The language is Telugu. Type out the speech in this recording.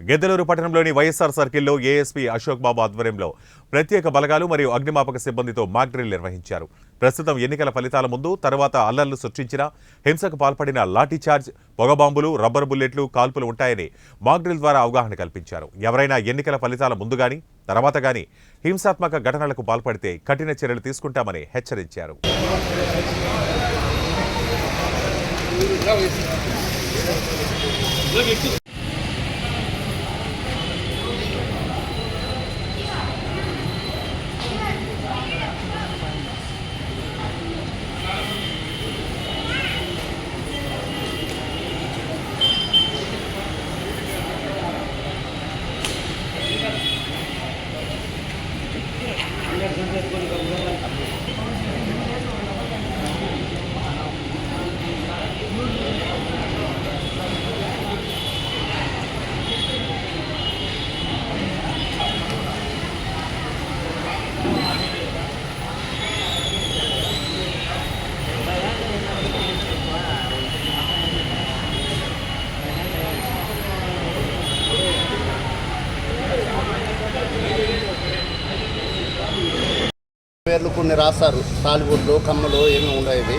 గిద్దలూరు పట్టణంలోని వైఎస్ఆర్ సర్కిల్లో ఏఎస్పీ అశోక్ బాబు ఆధ్వర్యంలో ప్రత్యేక బలగాలు మరియు అగ్నిమాపక సిబ్బందితో మాక్ డ్రిల్ నిర్వహించారు. ప్రస్తుతం ఎన్నికల ఫలితాల ముందు తర్వాత అల్లర్లు సృష్టించిన హింసకు పాల్పడిన లాఠీచార్జ్, పొగబాంబులు, రబ్బర్ బుల్లెట్లు, కాల్పులు ఉంటాయని మాక్ డ్రిల్ ద్వారా అవగాహన కల్పించారు. ఎవరైనా ఎన్నికల ఫలితాల ముందు గాని తర్వాత గాని హింసాత్మక ఘటనలకు పాల్పడితే కఠిన చర్యలు తీసుకుంటామని హెచ్చరించారు. పేర్లు కొన్ని రాస్తారు, టాలీవుడ్లో కమ్మలు ఏమి ఉండేవి.